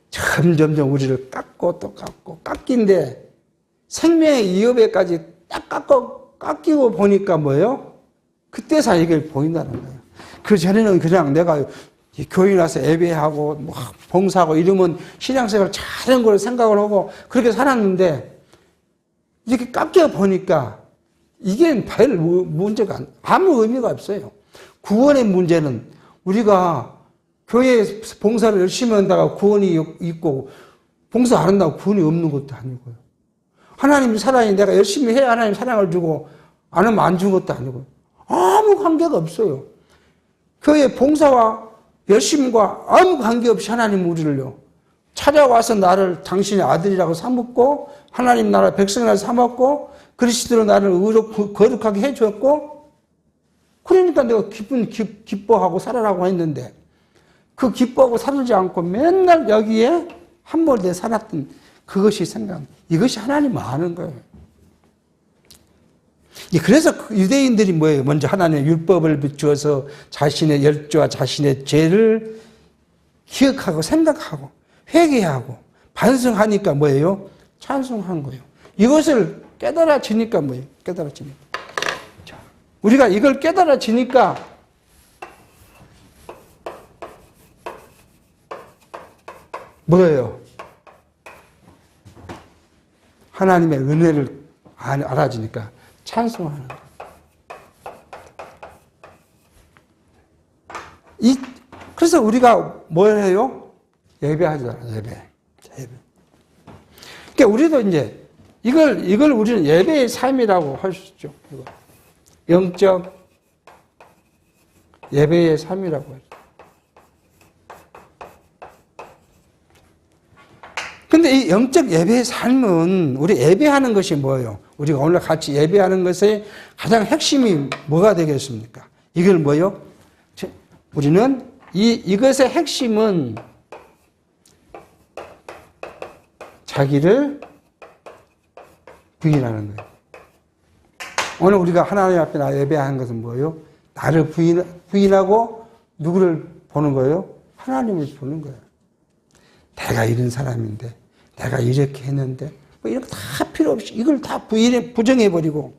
점점점 우리를 깎고 또 깎고 깎인데 생명의 이업에까지 딱 깎이고 보니까 뭐예요? 그때서 이게 보인다는 거예요. 그 전에는 그냥 내가 교회 나서 예배하고 뭐 봉사하고 이러면 신앙생활 잘하는 걸 생각을 하고 그렇게 살았는데 이렇게 깎여 보니까 이게 별 문제가 아무 의미가 없어요. 구원의 문제는 우리가 교회 봉사를 열심히 한다고 구원이 있고 봉사 안 한다고 구원이 없는 것도 아니고요. 하나님 사랑이 내가 열심히 해야 하나님 사랑을 주고 안 하면 안 준 것도 아니고 아무 관계가 없어요. 교회 봉사와 열심과 아무 관계없이 하나님 우리를요 찾아와서 나를 당신의 아들이라고 삼았고 하나님 나라 백성이라고 삼았고 그리스도로 나를 거룩하게 해주었고 그러니까 내가 기뻐하고 살아라고 했는데 그 기뻐하고 살지 않고 맨날 여기에 함몰돼 살았던 그것이 이것이 하나님 아는 거예요. 그래서 유대인들이 뭐예요? 먼저 하나님의 율법을 비추어서 자신의 열조와 자신의 죄를 기억하고 생각하고 회개하고 반성하니까 뭐예요? 찬송한 거예요. 이것을 깨달아지니까 뭐예요? 깨달아지니까. 자, 우리가 이걸 깨달아지니까 뭐예요? 하나님의 은혜를 알아지니까 찬송하는 거예요. 그래서 우리가 뭘 해요? 예배하잖아요. 예배. 그러니까 우리도 이제 이걸 우리는 예배의 삶이라고 할 수 있죠. 이거. 영적 예배의 삶이라고 하죠. 근데 이 영적 예배의 삶은 우리 예배하는 것이 뭐예요? 우리가 오늘 같이 예배하는 것의 가장 핵심이 뭐가 되겠습니까? 이걸 뭐예요? 우리는 이것의 핵심은 자기를 부인하는 거예요. 오늘 우리가 하나님 앞에 예배하는 것은 뭐예요? 나를 부인하고 누구를 보는 거예요? 하나님을 보는 거예요. 내가 이런 사람인데, 내가 이렇게 했는데, 뭐 이런 거 다 필요 없이 이걸 다 부정해버리고,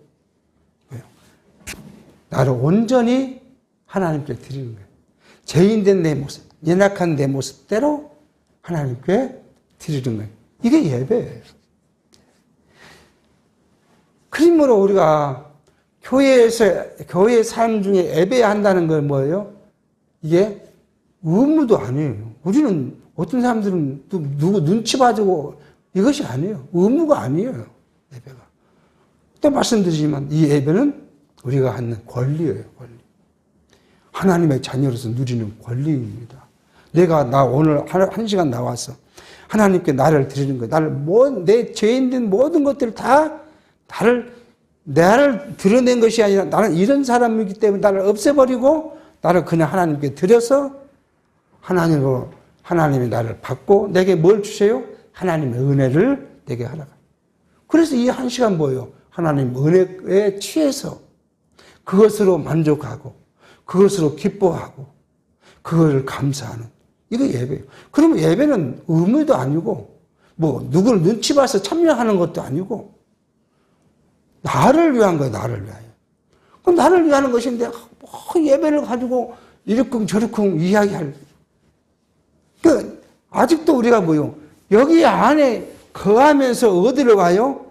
나를 온전히 하나님께 드리는 거예요. 죄인된 내 모습, 연약한 내 모습대로 하나님께 드리는 거예요. 이게 예배예요. 그러므로 우리가 교회의 삶 중에 예배한다는 건 뭐예요? 이게 의무도 아니에요. 우리는 어떤 사람들은 또 누구 눈치 봐주고 이것이 아니에요. 의무가 아니에요. 예배가. 또 말씀드리지만 이 예배는 우리가 하는 권리예요. 권리. 하나님의 자녀로서 누리는 권리입니다. 나 오늘 한 시간 나와서 하나님께 나를 드리는 거예요. 내 죄인된 모든 것들을 다 나를 드러낸 것이 아니라 나는 이런 사람이기 때문에 나를 없애버리고 나를 그냥 하나님께 드려서 하나님이 나를 받고 내게 뭘 주세요? 하나님의 은혜를 내게 하라고. 그래서 이 한 시간 뭐예요? 하나님 은혜에 취해서 그것으로 만족하고 그것으로 기뻐하고 그것을 감사하는 이거 예배예요. 그러면 예배는 의무도 아니고 뭐 누구를 눈치 봐서 참여하는 것도 아니고 나를 위한 거예요. 나를 위하여. 그럼 나를 위하는 것인데 예배를 가지고 이러쿵 저러쿵 이야기할. 그러니까 아직도 우리가 뭐요? 여기 안에 거하면서 어디로 가요?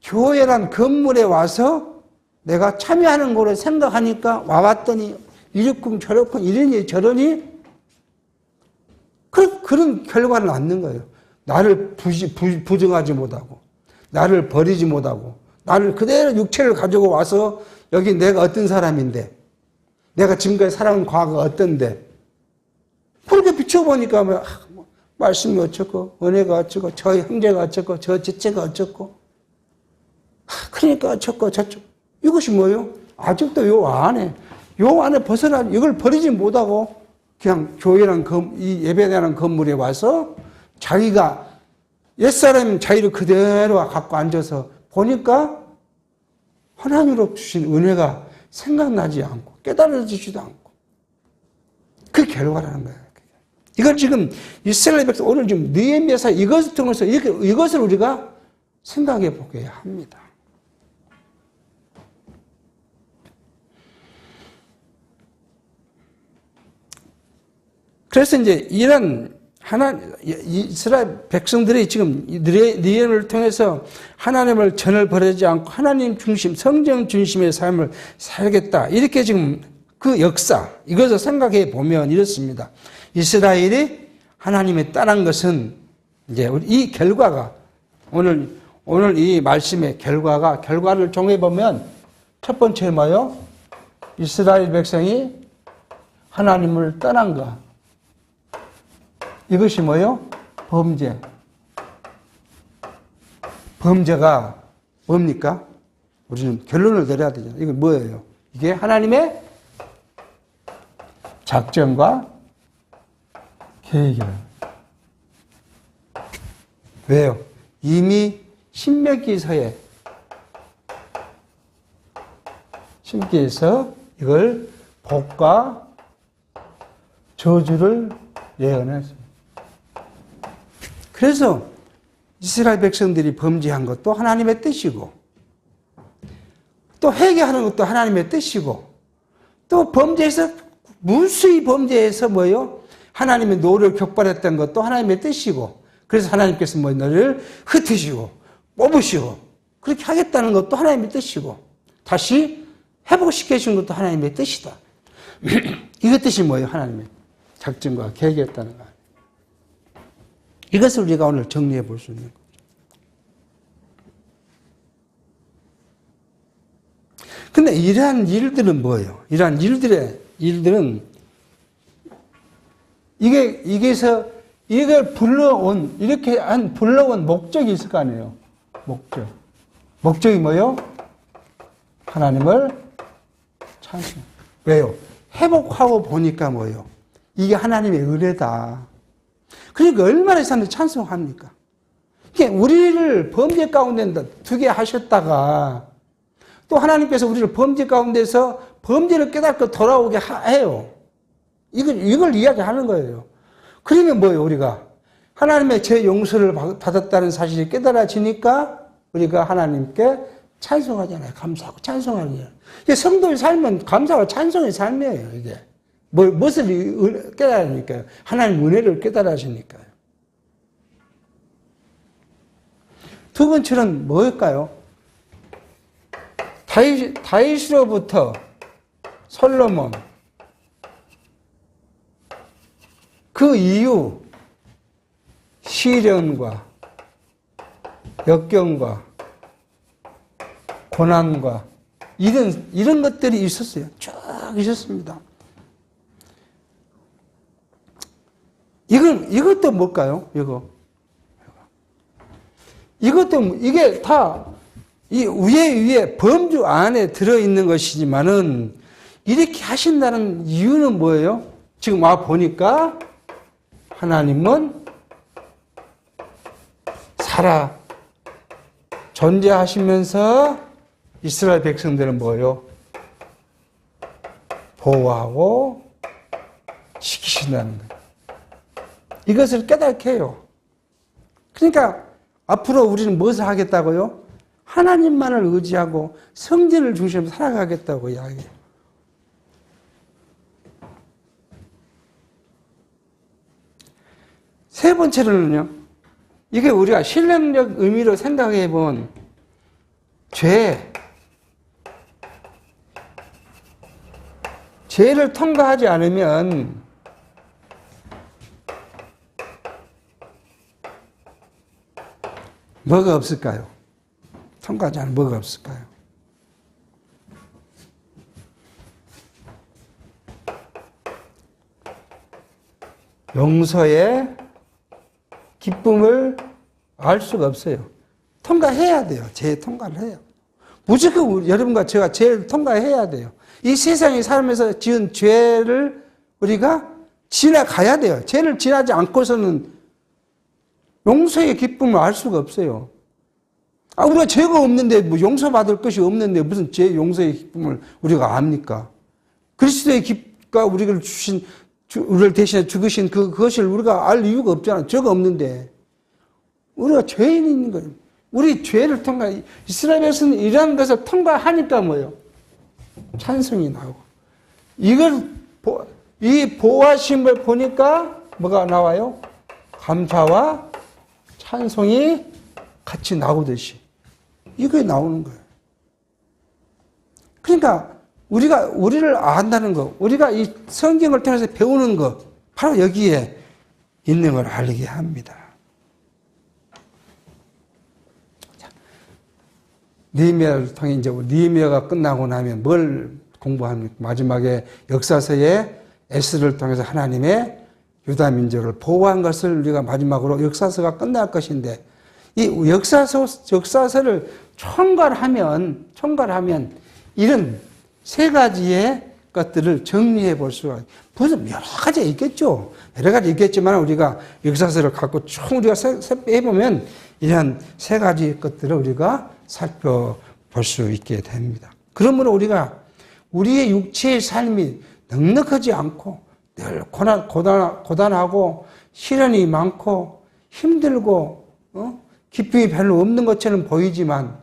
교회란 건물에 와서 내가 참여하는 거를 생각하니까 와봤더니 이러쿵 저러쿵 이러니 저러니 그런 결과를 낳는 거예요. 나를 부정하지 못하고 나를 버리지 못하고 나를 그대로 육체를 가지고 와서 여기 내가 어떤 사람인데 내가 지금까지 살아온 과거가 어떤데 그렇게 비춰보니까 뭐, 말씀이 어쩌고 은혜가 어쩌고 저 형제가 어쩌고 저 제체가 어쩌고 그러니까 어쩌고 저쩌고 이것이 뭐예요? 아직도 요 안에 벗어나 이걸 버리지 못하고 그냥 교회란 이 예배라는 건물에 와서 자기가 옛사람 자기를 그대로 갖고 앉아서 보니까 하나님으로 주신 은혜가 생각나지 않고 깨달아지지도 않고 그 결과라는 거예요. 이걸 지금 이스라엘 백성 오늘 지금 느헤미야서 이것을 통해서 이것을 우리가 생각해 보게 합니다. 그래서 이제 이런 이스라엘 백성들이 지금 느헤미야를 통해서 하나님을 전을 버리지 않고 하나님 중심, 성경 중심의 삶을 살겠다. 이렇게 지금 그 역사, 이것을 생각해 보면 이렇습니다. 이스라엘이 하나님에 따른 것은 이제 이 결과가 오늘 이 말씀의 결과를 정해 보면 첫 번째 뭐요? 이스라엘 백성이 하나님을 떠난 것. 이것이 뭐요? 범죄. 범죄가 뭡니까? 우리는 결론을 내려야 되잖아요. 이건 뭐예요? 이게 하나님의 작전과 계획이에요. 왜요? 이미 신명기서에 이걸 복과 저주를 예언했습니다. 그래서 이스라엘 백성들이 범죄한 것도 하나님의 뜻이고 또 회개하는 것도 하나님의 뜻이고 또 범죄에서 무수히 범죄해서 뭐요? 하나님의 노를 격발했던 것도 하나님의 뜻이고 그래서 하나님께서 뭐 너를 흩으시고 뽑으시고 그렇게 하겠다는 것도 하나님의 뜻이고 다시 회복시켜 주는 것도 하나님의 뜻이다. 이것 뜻이 뭐예요? 하나님의 작전과 계획이었다는 거. 이것을 우리가 오늘 정리해 볼 수 있는 거죠. 근데 이러한 일들은 뭐예요? 이러한 일들은 이걸 불러온 목적이 있을 거 아니에요? 목적이 뭐예요? 하나님을 찬송. 왜요? 회복하고 보니까 뭐예요? 이게 하나님의 은혜다. 그러니까 얼마나 사람들이 찬송합니까? 우리를 범죄 가운데 두게 하셨다가 또 하나님께서 우리를 범죄 가운데서 범죄를 깨닫고 돌아오게 해요. 이걸 이야기하는 거예요. 그러면 뭐예요, 우리가? 하나님의 죄 용서를 받았다는 사실이 깨달아지니까 우리가 하나님께 찬송하잖아요. 감사하고 찬송하는 일. 성도의 삶은 감사와 찬송의 삶이에요, 이게. 무엇을 깨달으니까요? 하나님 은혜를 깨달아지니까요. 두 번째는 뭘까요? 다윗으로부터 솔로몬, 그 이후 시련과 역경과 고난과 이런 것들이 있었어요. 쭉 있었습니다. 이것도 뭘까요? 이게 다 이 위에 범주 안에 들어있는 것이지만은 이렇게 하신다는 이유는 뭐예요? 지금 와 보니까 하나님은 존재하시면서 이스라엘 백성들은 뭐예요? 보호하고 지키신다는 거예요. 이것을 깨닫게 해요. 그러니까 앞으로 우리는 무엇을 하겠다고요? 하나님만을 의지하고 성전을 중심으로 살아가겠다고 이야기해요. 세 번째로는요, 이게 우리가 신령적 의미로 생각해 본 죄를 통과하지 않으면 뭐가 없을까요? 통과하지 않으면 뭐가 없을까요? 용서의 기쁨을 알 수가 없어요. 통과해야 돼요. 죄 통과를 해요. 무조건 여러분과 제가 죄를 통과해야 돼요. 이 세상에 살면서 지은 죄를 우리가 지나가야 돼요. 죄를 지나지 않고서는 용서의 기쁨을 알 수가 없어요. 우리가 죄가 없는데, 용서받을 것이 없는데, 무슨 죄 용서의 기쁨을 우리가 압니까? 그리스도의 기가 우리를 우리를 대신해 죽으신 그것을 우리가 알 이유가 없잖아요. 죄가 없는데. 우리가 죄인인 거예요. 우리 죄를 이스라엘에서는 이러한 것을 통과하니까 뭐예요? 찬송이 나오고. 이 보호하심을 보니까 뭐가 나와요? 감사와 찬송이 같이 나오듯이. 이게 나오는 거예요. 그러니까 우리를 안다는 거, 우리가 이 성경을 통해서 배우는 거, 바로 여기에 있는 걸 알게 합니다. 느헤미야를 통해 이제 느헤미야가 끝나고 나면 뭘 공부합니까? 마지막에 역사서에 에스더를 통해서 하나님의 유다 민족을 보호한 것을 우리가 마지막으로 역사서가 끝날 것인데, 이 역사서를 총괄하면 이런 세 가지의 것들을 정리해 볼 수가 있어요. 무슨 여러 가지 있겠죠. 여러 가지 있겠지만 우리가 역사서를 갖고 총 우리가 해보면 이런 세 가지 것들을 우리가 살펴볼 수 있게 됩니다. 그러므로 우리가 우리의 육체의 삶이 넉넉하지 않고 늘 고단하고 시련이 많고 힘들고 기쁨이 별로 없는 것처럼 보이지만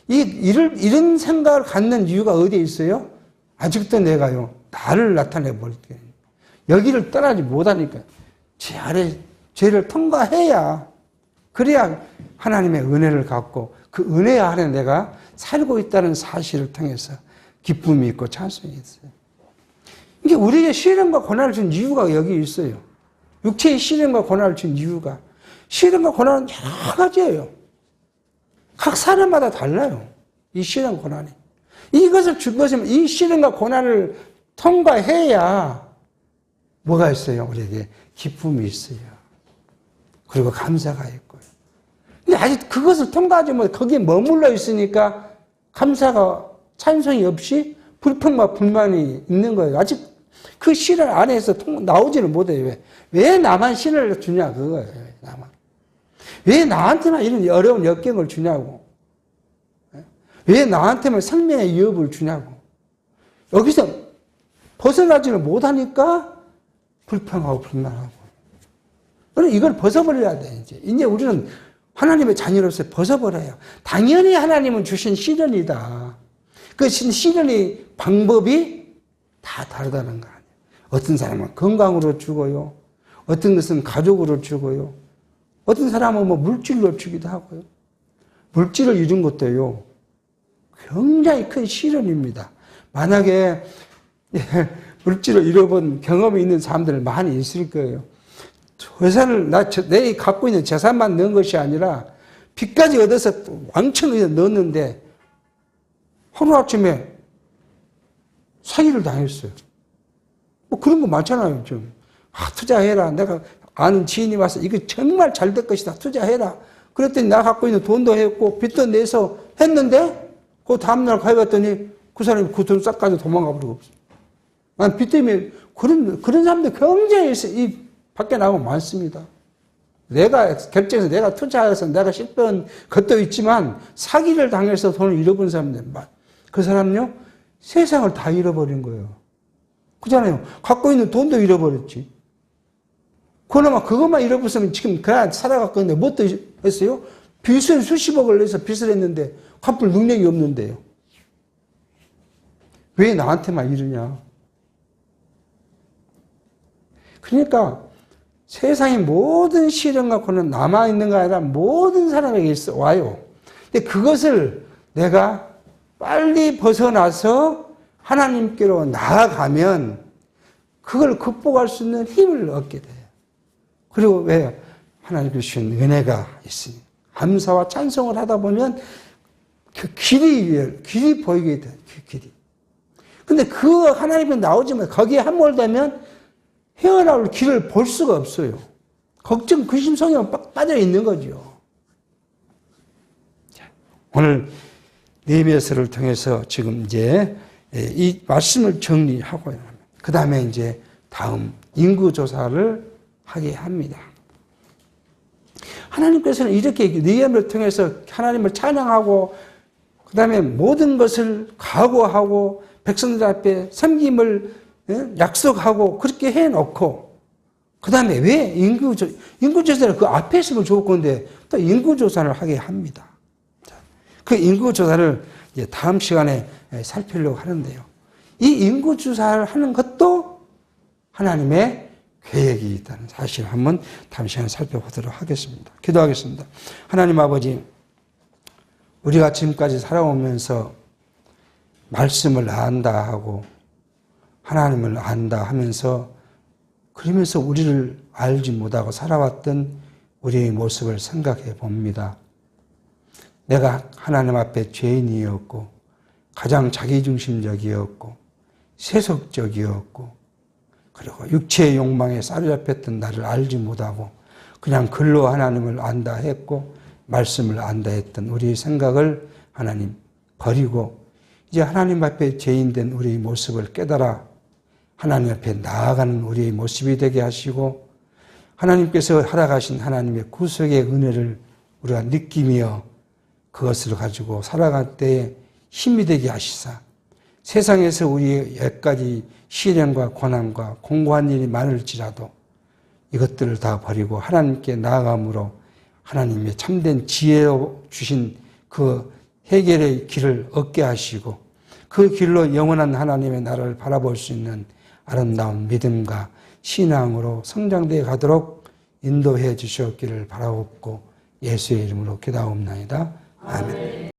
이런 생각을 갖는 이유가 어디에 있어요? 아직도 내가요, 나를 나타내 볼게요. 여기를 떠나지 못하니까 죄를 통과해야, 그래야 하나님의 은혜를 갖고 그 은혜 안에 내가 살고 있다는 사실을 통해서 기쁨이 있고 찬송이 있어요. 이게 우리에게 시련과 고난을 준 이유가 여기 있어요. 육체의 시련과 고난을 준 이유가, 시련과 고난은 여러 가지예요. 각 사람마다 달라요. 이 시련, 고난이. 이것을 준 것이면 이 시련과 고난을 통과해야 뭐가 있어요? 우리에게 기쁨이 있어요. 그리고 감사가 있고요. 근데 아직 그것을 통과하지 못해 거기에 머물러 있으니까 감사가, 찬송이 없이 불평과 불만이 있는 거예요. 아직 그 시련 안에서 나오지를 못해요. 왜 나만 시련을 주냐, 그거예요. 나만. 왜 나한테만 이런 어려운 역경을 주냐고. 왜 나한테만 생명의 위협을 주냐고. 여기서 벗어나지를 못하니까 불평하고 불만하고. 그럼 이걸 벗어버려야 돼, 이제. 이제 우리는 하나님의 자녀로서 벗어버려요. 당연히 하나님은 주신 시련이다. 그 시련의 방법이 다 다르다는 거 아니에요. 어떤 사람은 건강으로 죽어요. 어떤 것은 가족으로 죽어요. 어떤 사람은 물질로 죽기도 하고요. 물질을 잃은 것도요, 굉장히 큰 시련입니다. 만약에 물질을 잃어본 경험이 있는 사람들 많이 있을 거예요. 회사를 내 갖고 있는 재산만 넣은 것이 아니라 빚까지 얻어서 왕창 넣었는데 하루아침에 사기를 당했어요. 그런 거 많잖아요, 좀. 투자해라. 내가 아는 지인이 와서 이거 정말 잘 될 것이다. 투자해라. 그랬더니 나 갖고 있는 돈도 했고 빚도 내서 했는데 그 다음날 가해봤더니 그 사람이 그 돈 싹 가지고 도망가 버리고 없어요. 난 빚 때문에 그런 사람들 굉장히 이 밖에 나오고 많습니다. 내가 결정해서 내가 투자해서 내가 실패한 것도 있지만 사기를 당해서 돈을 잃어버린 사람들, 그 사람은요, 세상을 다 잃어버린 거예요. 그렇잖아요. 갖고 있는 돈도 잃어버렸지. 그나마 그것만 잃어버렸으면 지금 그냥 살아갔고 있는데 뭐 또 했어요? 빚을 수십억을 내서 빚을 했는데 갚을 능력이 없는데요. 왜 나한테만 이러냐? 그러니까 세상의 모든 시련 갖고는 남아있는 게 아니라 모든 사람에게 와요. 근데 그것을 내가 빨리 벗어나서 하나님께로 나아가면 그걸 극복할 수 있는 힘을 얻게 돼요. 그리고 왜? 하나님께 주신 은혜가 있으니 감사와 찬송을 하다 보면 그 길이 보이게 돼요. 그 길이. 근데 그 하나님이 나오지만 거기에 함몰되면 헤어나올 길을 볼 수가 없어요. 걱정, 근심성에 빠져 있는 거죠. 오늘 느헤미야서를 통해서 지금 이제 이 말씀을 정리하고 그 다음에 이제 다음 인구조사를 하게 합니다. 하나님께서는 이렇게 느헤미야를 통해서 하나님을 찬양하고 그 다음에 모든 것을 각오하고 백성들 앞에 섬김을 약속하고 그렇게 해놓고 그 다음에 왜 인구조사를 그 앞에 있으면 좋을 건데 또 인구조사를 하게 합니다. 그 인구조사를 이제 다음 시간에 살피려고 하는데요. 이 인구조사를 하는 것도 하나님의 계획이 있다는 사실을 한번 다음 시간에 살펴보도록 하겠습니다. 기도하겠습니다. 하나님 아버지, 우리가 지금까지 살아오면서 말씀을 안다 하고 하나님을 안다 하면서 그러면서 우리를 알지 못하고 살아왔던 우리의 모습을 생각해 봅니다. 내가 하나님 앞에 죄인이었고 가장 자기중심적이었고 세속적이었고 그리고 육체의 욕망에 사로잡혔던 나를 알지 못하고 그냥 글로 하나님을 안다 했고 말씀을 안다 했던 우리의 생각을 하나님 버리고 이제 하나님 앞에 죄인된 우리의 모습을 깨달아 하나님 앞에 나아가는 우리의 모습이 되게 하시고 하나님께서 허락하신 하나님의 구속의 은혜를 우리가 느끼며 그것을 가지고 살아갈 때에 힘이 되게 하시사 세상에서 우리의 여기까지 시련과 고난과 공고한 일이 많을지라도 이것들을 다 버리고 하나님께 나아감으로 하나님의 참된 지혜로 주신 그 해결의 길을 얻게 하시고 그 길로 영원한 하나님의 나라를 바라볼 수 있는 아름다운 믿음과 신앙으로 성장되어 가도록 인도해 주셨기를 바라옵고 예수의 이름으로 기도하옵나이다. 아멘.